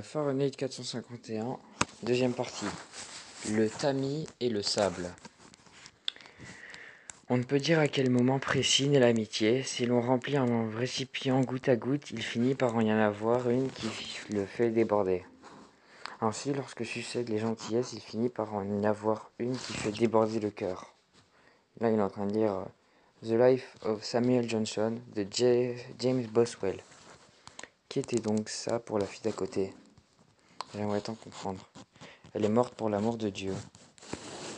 Fahrenheit 451, deuxième partie. Le tamis et le sable. On ne peut dire à quel moment précis naît l'amitié. Si l'on remplit un récipient goutte à goutte, il finit par en y en avoir une qui le fait déborder. Ainsi, lorsque succèdent les gentillesses, il finit par en y avoir une qui fait déborder le cœur. Là, il est en train de lire The Life of Samuel Johnson de James Boswell. Qui était donc ça pour la fille d'à côté? J'aimerais tant comprendre. Elle est morte pour l'amour de Dieu.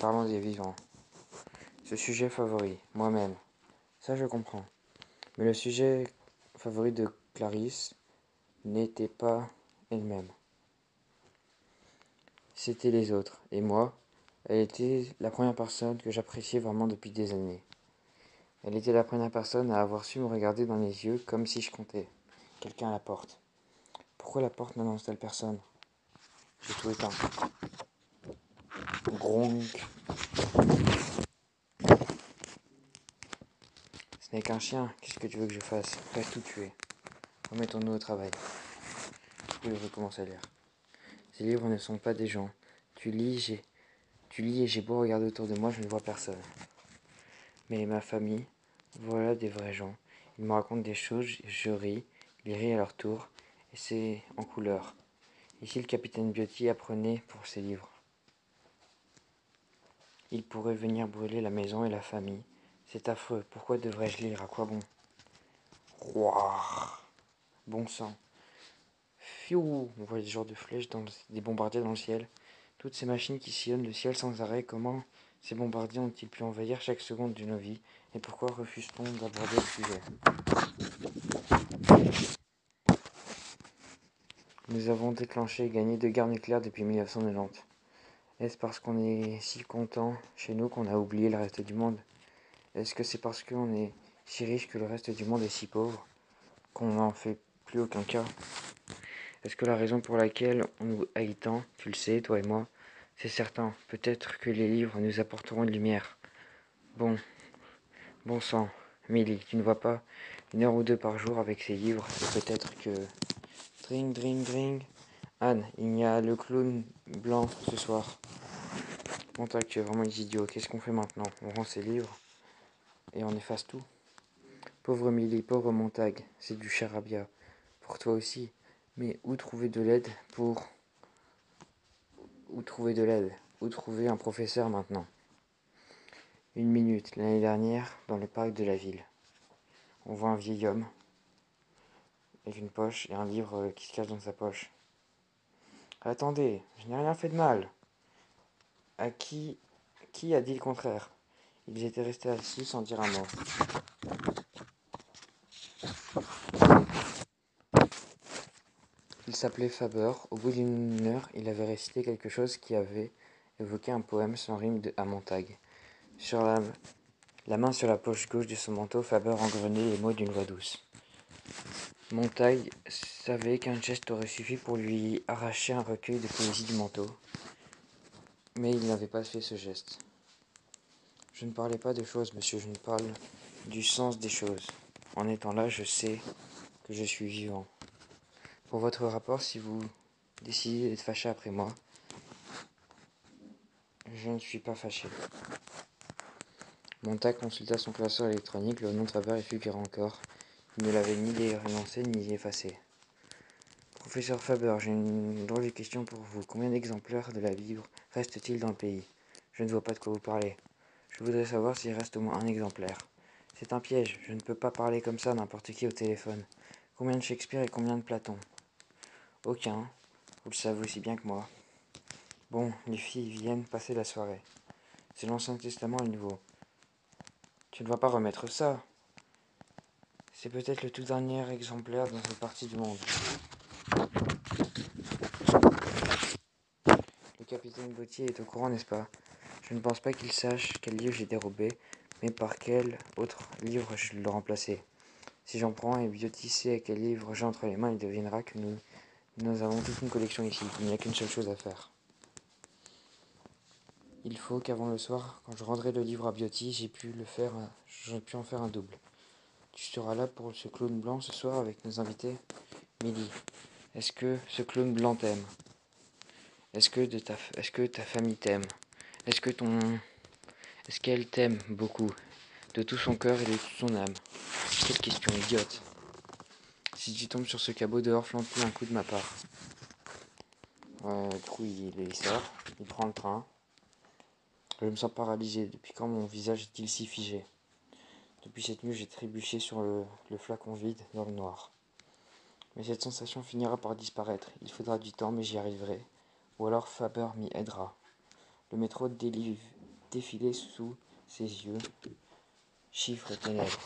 Parlons des vivants. Ce sujet favori, moi-même. Ça, je comprends. Mais le sujet favori de Clarisse n'était pas elle-même. C'était les autres. Et moi, elle était la première personne que j'appréciais vraiment depuis des années. Elle était la première personne à avoir su me regarder dans les yeux comme si je comptais. Quelqu'un à la porte. Pourquoi la porte n'annonce-t-elle personne? J'ai tout éteint. Gronk. Ce n'est qu'un chien. Qu'est-ce que tu veux que je fasse? Reste tout tuer. Remettons-nous au travail. Oui, recommence à lire. Ces livres ne sont pas des gens. Tu lis et j'ai beau regarder autour de moi, je ne vois personne. Mais ma famille, voilà des vrais gens. Ils me racontent des choses, je ris, ils rient à leur tour, et c'est en couleur. Ici, le capitaine Biotti apprenait pour ses livres. Il pourrait venir brûler la maison et la famille. C'est affreux, pourquoi devrais-je lire? À quoi bon? Rouah. Bon sang. Fiou. On voit des genres de flèches, des bombardiers dans le ciel. Toutes ces machines qui sillonnent le ciel sans arrêt, comment ces bombardiers ont-ils pu envahir chaque seconde de nos vies? Et pourquoi refuse-t-on d'aborder le sujet? Nous avons déclenché et gagné 2 guerres nucléaires depuis 1990. Est-ce parce qu'on est si content chez nous qu'on a oublié le reste du monde? Est-ce que c'est parce qu'on est si riche que le reste du monde est si pauvre qu'on n'en fait plus aucun cas? Est-ce que la raison pour laquelle on nous haït tant, tu le sais, toi et moi, c'est certain, peut-être que les livres nous apporteront une lumière. Bon sang, Milly, tu ne vois pas? 1 heure ou 2 par jour avec ces livres, et peut-être que... Dring, dring, dring. Anne, il y a le clown blanc ce soir. Montag, tu es vraiment idiot. Qu'est-ce qu'on fait maintenant? On rend ces livres et on efface tout. Pauvre Milly, pauvre Montag, c'est du charabia. Pour toi aussi. Mais où trouver de l'aide pour... Où trouver de l'aide? Où trouver un professeur maintenant? 1 minute, l'année dernière, dans le parc de la ville. On voit un vieil homme avec une poche et un livre qui se cache dans sa poche. Attendez, je n'ai rien fait de mal. À qui a dit le contraire? Ils étaient restés assis sans dire un mot. Il s'appelait Faber. Au bout d'1 heure, il avait récité quelque chose qui avait évoqué un poème sans rime à Montag. Sur la main sur la poche gauche de son manteau, Faber engrenait les mots d'une voix douce. Montag savait qu'un geste aurait suffi pour lui arracher un recueil de poésie du manteau. Mais il n'avait pas fait ce geste. Je ne parlais pas de choses, monsieur, je ne parle du sens des choses. En étant là, je sais que je suis vivant. Pour votre rapport, si vous décidez d'être fâché après moi, je ne suis pas fâché. Montag consulta son classeur électronique, le nom de Faber y figura encore. Il ne l'avait ni énoncé ni effacé. Professeur Faber, j'ai une drôle de question pour vous. Combien d'exemplaires de la Bible reste-t-il dans le pays? Je ne vois pas de quoi vous parlez. Je voudrais savoir s'il reste au moins un exemplaire. C'est un piège, je ne peux pas parler comme ça à n'importe qui au téléphone. Combien de Shakespeare et combien de Platon? Aucun, vous le savez aussi bien que moi. Bon, les filles viennent passer la soirée. C'est l'Ancien Testament et le Nouveau. Tu ne vas pas remettre ça? C'est peut-être le tout dernier exemplaire dans cette partie du monde. Le capitaine Gauthier est au courant, n'est-ce pas? Je ne pense pas qu'il sache quel livre j'ai dérobé, mais par quel autre livre je le remplaçais. Si j'en prends et Biotti sait à quel livre j'ai entre les mains, il devinera que nous avons toute une collection ici. Il n'y a qu'une seule chose à faire. Il faut qu'avant le soir, quand je rendrai le livre à Biotti, j'ai pu en faire un double. Tu seras là pour ce clown blanc ce soir avec nos invités? Milly. Est-ce que ce clown blanc t'aime? Est-ce que ta famille t'aime? Est-ce qu'elle t'aime beaucoup, de tout son cœur et de toute son âme? Quelle question idiote. Si tu tombes sur ce cabot dehors, flanque-lui un coup de ma part. Du coup, il sort, il prend le train. Je me sens paralysé. Depuis quand mon visage est-il si figé? Depuis cette nuit, j'ai trébuché sur le flacon vide dans le noir. Mais cette sensation finira par disparaître. Il faudra du temps, mais j'y arriverai. Ou alors Faber m'y aidera. Le métro défilait sous ses yeux, chiffres et ténèbres.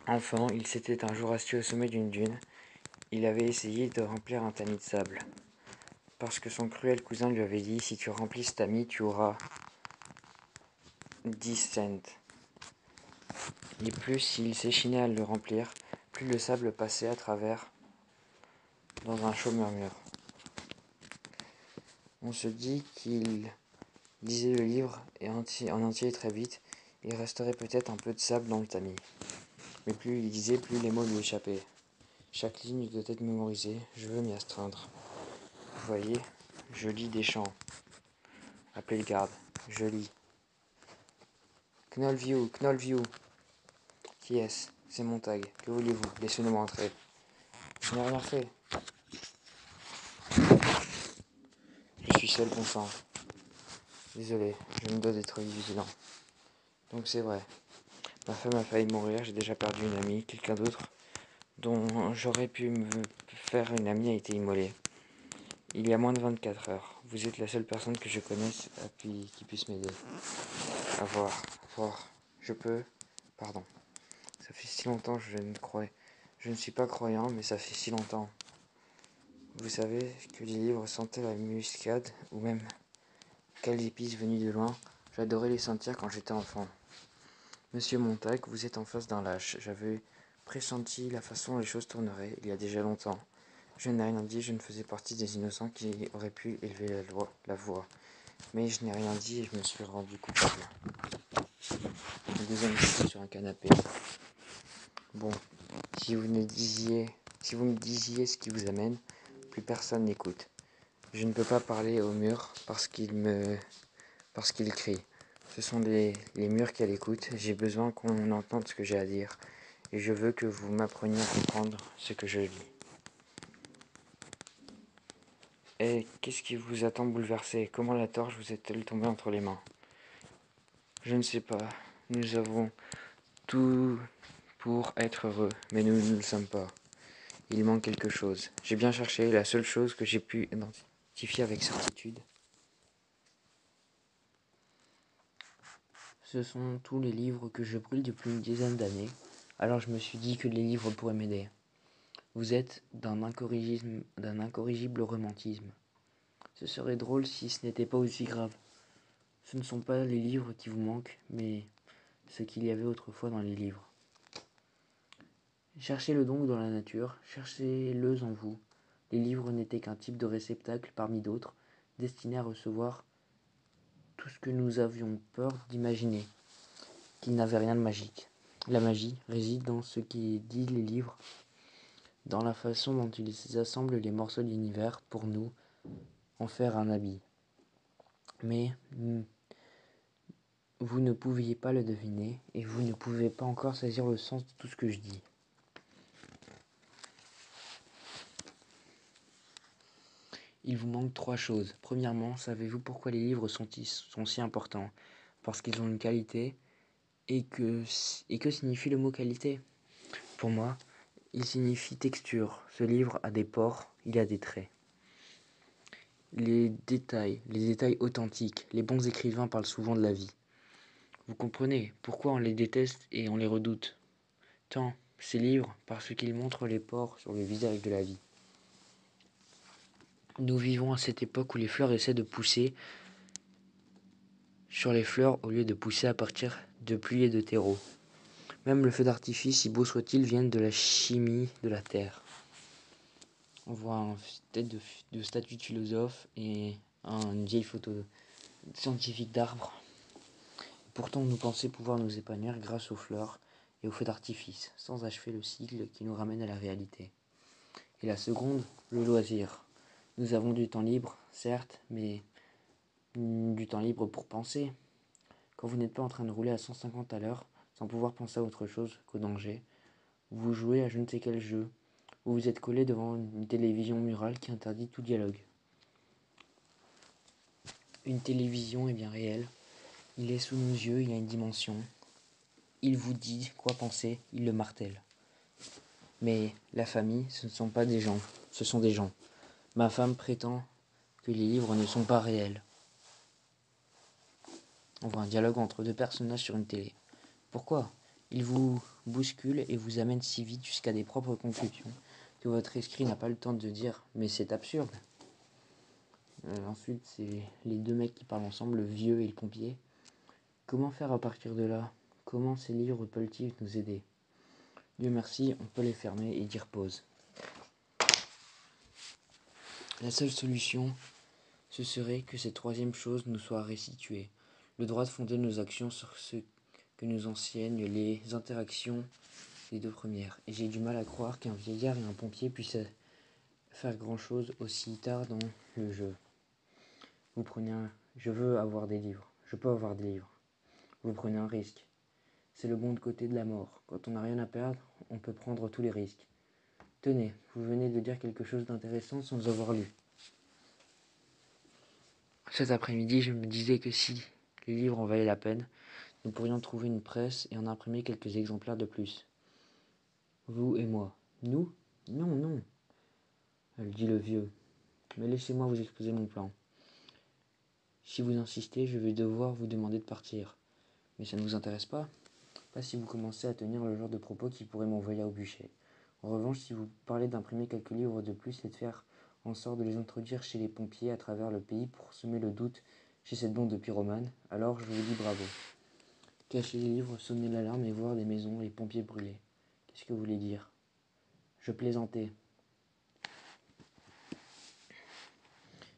Enfant, il s'était un jour assis au sommet d'une dune. Il avait essayé de remplir un tamis de sable. Parce que son cruel cousin lui avait dit, si tu remplis ce tamis, tu auras 10 cents. Et plus il s'échinait à le remplir, plus le sable passait à travers dans un chaud murmure. On se dit qu'il lisait le livre et en entier très vite, il resterait peut-être un peu de sable dans le tamis. Mais plus il lisait, plus les mots lui échappaient. Chaque ligne doit être mémorisée, je veux m'y astreindre. Vous voyez, je lis des chants. Appelez le garde, je lis. Knollview, Knollview. Qui est-ce? C'est Montag. Que voulez-vous? Laissez-nous entrer. Je n'ai rien fait. Je suis seul, bon sang. Désolé, je me dois d'être vigilant. Donc c'est vrai. Ma femme a failli mourir, j'ai déjà perdu une amie, quelqu'un d'autre dont j'aurais pu me faire une amie a été immolé. Il y a moins de 24 heures. Vous êtes la seule personne que je connaisse qui puisse m'aider. À voir. Je peux. Pardon. Ça fait si longtemps que je ne suis pas croyant, mais ça fait si longtemps. Vous savez que les livres sentaient la muscade, ou même quelles épices venues de loin. J'adorais les sentir quand j'étais enfant. Monsieur Montag, vous êtes en face d'un lâche. J'avais pressenti la façon dont les choses tourneraient il y a déjà longtemps. Je n'ai rien dit, je ne faisais partie des innocents qui auraient pu élever la voix. Mais je n'ai rien dit et je me suis rendu coupable. Le deuxième était sur un canapé. Bon, si vous me disiez ce qui vous amène, plus personne n'écoute. Je ne peux pas parler au mur parce qu'il crie. Ce sont les murs qui l'écoutent. J'ai besoin qu'on entende ce que j'ai à dire. Et je veux que vous m'appreniez à comprendre ce que je lis. Et qu'est-ce qui vous a tant bouleversé? Comment la torche vous est-elle tombée entre les mains? Je ne sais pas. Nous avons tout pour être heureux, mais nous ne le sommes pas. Il manque quelque chose. J'ai bien cherché, la seule chose que j'ai pu identifier avec certitude, ce sont tous les livres que je brûle depuis une dizaine d'années. Alors je me suis dit que les livres pourraient m'aider. Vous êtes d'un incorrigible romantisme. Ce serait drôle si ce n'était pas aussi grave. Ce ne sont pas les livres qui vous manquent, mais ce qu'il y avait autrefois dans les livres. Cherchez-le donc dans la nature, cherchez-le en vous. Les livres n'étaient qu'un type de réceptacle parmi d'autres, destiné à recevoir tout ce que nous avions peur d'imaginer, qu'il n'avait rien de magique. La magie réside dans ce qui dit les livres, dans la façon dont ils assemblent les morceaux de l'univers pour nous en faire un habit. Mais vous ne pouviez pas le deviner et vous ne pouvez pas encore saisir le sens de tout ce que je dis. Il vous manque 3 choses. Premièrement, savez-vous pourquoi les livres sont si importants? Parce qu'ils ont une qualité. Et que signifie le mot qualité? Pour moi, il signifie texture. Ce livre a des pores, il a des traits. Les détails authentiques. Les bons écrivains parlent souvent de la vie. Vous comprenez pourquoi on les déteste et on les redoute tant, ces livres, parce qu'ils montrent les pores sur le visage de la vie. Nous vivons à cette époque où les fleurs essaient de pousser sur les fleurs au lieu de pousser à partir de pluies et de terreau. Même le feu d'artifice, si beau soit-il, vient de la chimie de la terre. On voit une tête de statue de philosophe et une vieille photo scientifique d'arbre. Pourtant, nous pensons pouvoir nous épanouir grâce aux fleurs et aux feux d'artifice, sans achever le cycle qui nous ramène à la réalité. Et la seconde, le loisir. Nous avons du temps libre, certes, mais du temps libre pour penser. Quand vous n'êtes pas en train de rouler à 150 à l'heure, sans pouvoir penser à autre chose qu'au danger, vous jouez à je ne sais quel jeu, ou vous êtes collé devant une télévision murale qui interdit tout dialogue. Une télévision est bien réelle, il est sous nos yeux, il a une dimension. Il vous dit quoi penser, il le martèle. Mais la famille, ce ne sont pas des gens, ce sont des gens. Ma femme prétend que les livres ne sont pas réels. On voit un dialogue entre deux personnages sur une télé. Pourquoi ? Il vous bouscule et vous amène si vite jusqu'à des propres conclusions que votre esprit n'a pas le temps de dire « mais c'est absurde ». Ensuite, c'est les deux mecs qui parlent ensemble, le vieux et le pompier. Comment faire à partir de là ? Comment ces livres peuvent-ils nous aider ? Dieu merci, on peut les fermer et dire pause. La seule solution, ce serait que cette troisième chose nous soit restituée. Le droit de fonder nos actions sur ce que nous enseignent les interactions des deux premières. Et j'ai du mal à croire qu'un vieillard et un pompier puissent faire grand-chose aussi tard dans le jeu. Vous prenez un... Je veux avoir des livres. Je peux avoir des livres. Vous prenez un risque. C'est le bon côté de la mort. Quand on n'a rien à perdre, on peut prendre tous les risques. Tenez, vous venez de dire quelque chose d'intéressant sans avoir lu. Cet après-midi, je me disais que si les livres en valaient la peine, nous pourrions trouver une presse et en imprimer quelques exemplaires de plus. Vous et moi. Nous ? Non, non, dit le vieux. Mais laissez-moi vous exposer mon plan. Si vous insistez, je vais devoir vous demander de partir. Mais ça ne vous intéresse pas ? Pas si vous commencez à tenir le genre de propos qui pourrait m'envoyer au bûcher. En revanche, si vous parlez d'imprimer quelques livres de plus et de faire en sorte de les introduire chez les pompiers à travers le pays pour semer le doute chez cette bande de pyromanes, alors je vous dis bravo. Cacher les livres, sonner l'alarme et voir des maisons et les pompiers brûlés. Qu'est-ce que vous voulez dire ? Je plaisantais.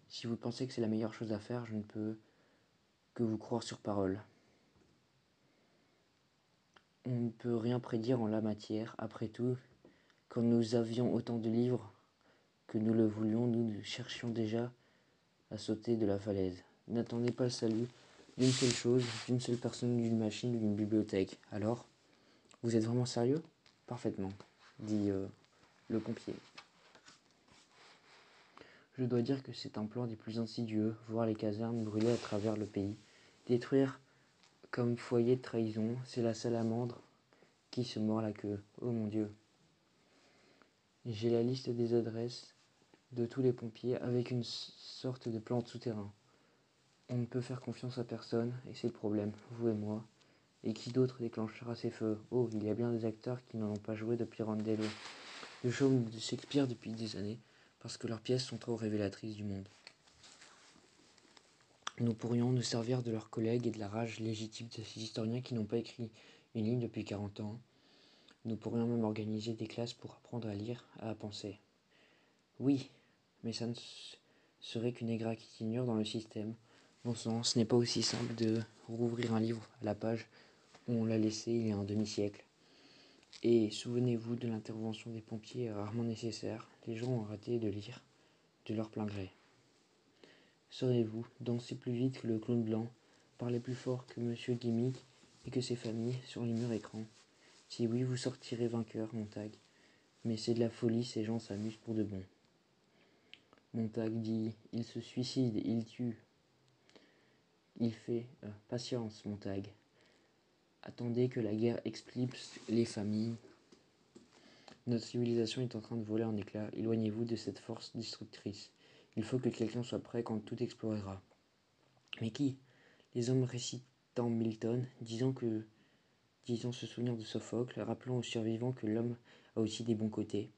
Si vous pensez que c'est la meilleure chose à faire, je ne peux que vous croire sur parole. On ne peut rien prédire en la matière. Après tout, quand nous avions autant de livres que nous le voulions, nous cherchions déjà à sauter de la falaise. N'attendez pas le salut d'une seule chose, d'une seule personne, d'une machine ou d'une bibliothèque. Alors, vous êtes vraiment sérieux ? Parfaitement, dit le pompier. Je dois dire que c'est un plan des plus insidieux, voir les casernes brûler à travers le pays. Détruire comme foyer de trahison, c'est la salamandre qui se mord la queue. Oh mon Dieu. J'ai la liste des adresses de tous les pompiers avec une sorte de plan de souterrain. On ne peut faire confiance à personne, et c'est le problème, vous et moi. Et qui d'autre déclenchera ces feux ? Oh, il y a bien des acteurs qui n'en ont pas joué depuis Pirandello, le show de Shakespeare depuis des années, parce que leurs pièces sont trop révélatrices du monde. Nous pourrions nous servir de leurs collègues et de la rage légitime de ces historiens qui n'ont pas écrit une ligne depuis 40 ans. Nous pourrions même organiser des classes pour apprendre à lire, à penser. Oui, mais ça ne serait qu'une égratignure dans le système. Bon sang, ce n'est pas aussi simple de rouvrir un livre à la page où on l'a laissé il y a un demi-siècle. Et souvenez-vous de l'intervention des pompiers rarement nécessaire. Les gens ont arrêté de lire de leur plein gré. Saurez-vous danser plus vite que le clown blanc, parler plus fort que Monsieur Gimmick et que ses familles sur les murs écrans ? Si oui, vous sortirez vainqueur, Montag. Mais c'est de la folie, ces gens s'amusent pour de bon. Montag dit, il se suicide, il tue. Il fait patience, Montag. Attendez que la guerre expulse les familles. Notre civilisation est en train de voler en éclats. Éloignez-vous de cette force destructrice. Il faut que quelqu'un soit prêt quand tout explosera. Mais qui ? Les hommes récitant Milton, disant se souvenir de Sophocle, rappelant aux survivants que l'homme a aussi des bons côtés.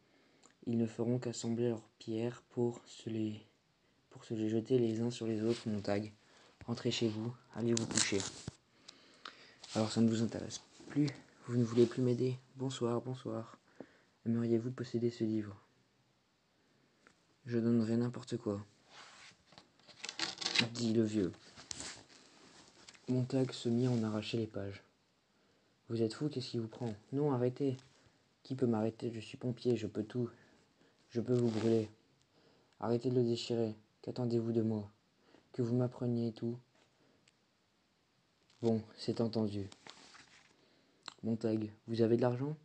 Ils ne feront qu'assembler leurs pierres pour se les jeter les uns sur les autres, Montag. Rentrez chez vous, allez vous coucher. Alors ça ne vous intéresse plus ? Vous ne voulez plus m'aider ? Bonsoir, bonsoir. Aimeriez-vous posséder ce livre ? Je donnerai n'importe quoi, dit le vieux. Montag se mit à en arracher les pages. Vous êtes fou, qu'est-ce qui vous prend? Non, arrêtez. Qui peut m'arrêter? Je suis pompier, je peux tout. Je peux vous brûler. Arrêtez de le déchirer. Qu'attendez-vous de moi? Que vous m'appreniez tout? Bon, c'est entendu. Montag, vous avez de l'argent?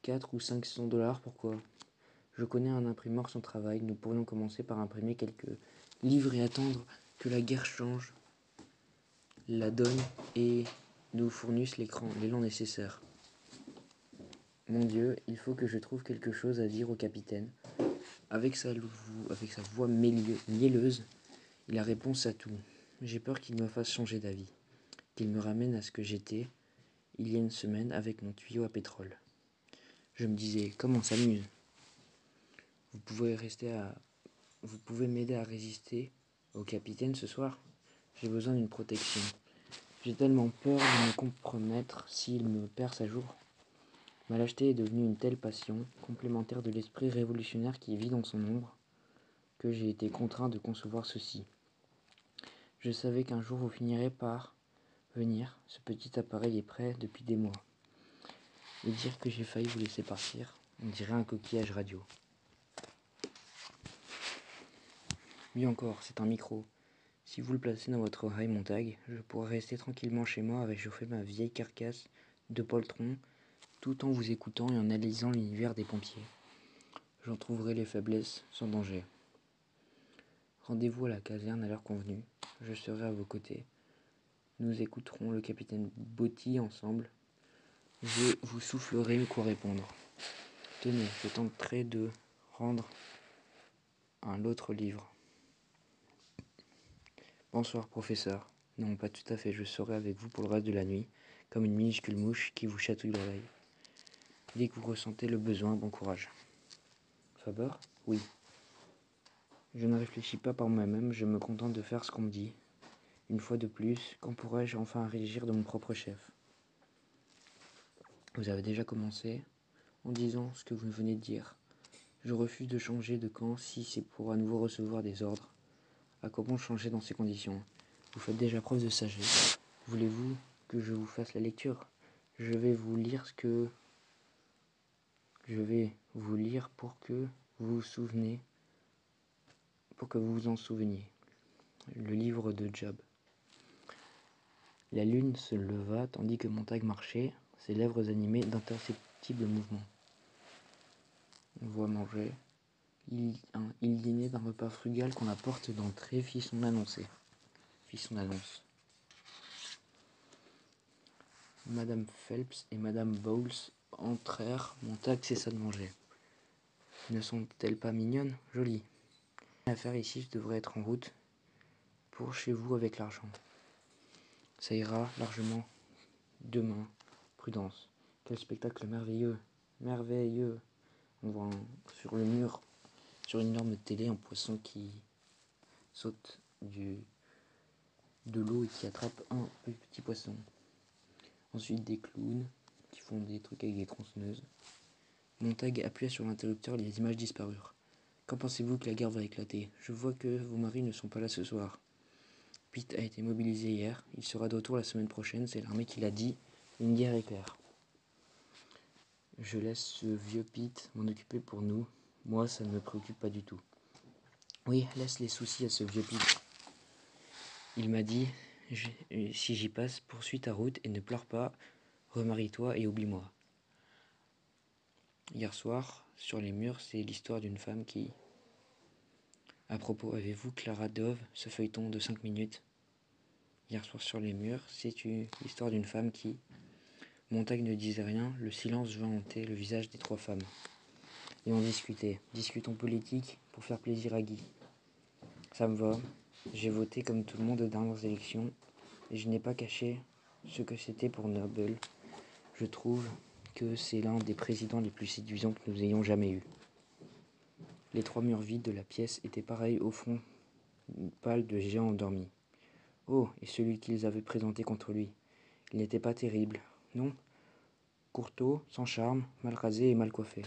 4 ou 500 dollars, pourquoi? Je connais un imprimeur sans travail. Nous pourrions commencer par imprimer quelques livres et attendre que la guerre change la donne et nous fournisse l'élan nécessaire. Mon Dieu, il faut que je trouve quelque chose à dire au capitaine. Avec sa voix mielleuse, il a réponse à tout. J'ai peur qu'il me fasse changer d'avis, qu'il me ramène à ce que j'étais il y a une semaine avec mon tuyau à pétrole. Je me disais, comment on s'amuse? Vous pouvez m'aider à résister au capitaine ce soir? J'ai besoin d'une protection. J'ai tellement peur de me compromettre s'il me perce à jour. Ma lâcheté est devenue une telle passion, complémentaire de l'esprit révolutionnaire qui vit dans son ombre, que j'ai été contraint de concevoir ceci. Je savais qu'un jour vous finirez par venir, ce petit appareil est prêt depuis des mois. Et dire que j'ai failli vous laisser partir, on dirait un coquillage radio. Mieux encore, c'est un micro. Si vous le placez dans votre oreille, Montag, je pourrais rester tranquillement chez moi à réchauffer ma vieille carcasse de poltron, tout en vous écoutant et en analysant l'univers des pompiers. J'en trouverai les faiblesses sans danger. Rendez-vous à la caserne à l'heure convenue. Je serai à vos côtés. Nous écouterons le capitaine Botti ensemble. Je vous soufflerai quoi répondre. Tenez, je tenterai de rendre un autre livre. Bonsoir, professeur. Non, pas tout à fait. Je serai avec vous pour le reste de la nuit, comme une minuscule mouche qui vous chatouille l'oreille. Dès que vous ressentez le besoin, bon courage. Faber? Oui. Je ne réfléchis pas par moi-même, je me contente de faire ce qu'on me dit. Une fois de plus, quand pourrais-je enfin régir de mon propre chef? Vous avez déjà commencé en disant ce que vous venez de dire. Je refuse de changer de camp si c'est pour à nouveau recevoir des ordres. À quoi bon changer dans ces conditions? Vous faites déjà preuve de sagesse. Voulez-vous que je vous fasse la lecture? Je vais vous lire pour que vous vous en souveniez. Le livre de Job. La lune se leva tandis que Montag marchait, ses lèvres animées d'imperceptibles mouvements. On voit manger. Il dînait d'un repas frugal quand la porte d'entrée fit son annonce. Madame Phelps et Madame Bowles entrèrent. Montag cessa de manger. Ne sont-elles pas mignonnes, jolies? L'affaire ici, je devrais être en route pour chez vous avec l'argent. Ça ira largement demain. Prudence. Quel spectacle merveilleux. Merveilleux. On voit sur le mur, sur une énorme télé, un poisson qui saute de l'eau et qui attrape un petit poisson. Ensuite des clowns qui font des trucs avec des tronçonneuses. Montag appuya sur l'interrupteur et les images disparurent. Quand pensez-vous que la guerre va éclater? Je vois que vos maris ne sont pas là ce soir. Pete a été mobilisé hier, il sera de retour la semaine prochaine, c'est l'armée qui l'a dit, une guerre éclair. Je laisse ce vieux Pete m'en occuper pour nous, moi ça ne me préoccupe pas du tout. Oui, laisse les soucis à ce vieux Pete. Il m'a dit, si j'y passe, poursuis ta route et ne pleure pas, remarie-toi et oublie-moi. Hier soir, sur les murs, c'est l'histoire d'une femme qui... À propos, avez-vous Clara Dove, ce feuilleton de 5 minutes? Hier soir sur les murs, c'est l'histoire d'une femme qui... Montag ne disait rien, le silence vint hanter le visage des trois femmes. Et on discutait. Discutons politique pour faire plaisir à Guy. Ça me va. J'ai voté comme tout le monde aux dernières élections et je n'ai pas caché ce que c'était pour Noble. Je trouve que c'est l'un des présidents les plus séduisants que nous ayons jamais eus. Les trois murs vides de la pièce étaient pareils au fond pâle de géants endormis. Oh, et celui qu'ils avaient présenté contre lui. Il n'était pas terrible, non? Courteau, sans charme, mal rasé et mal coiffé.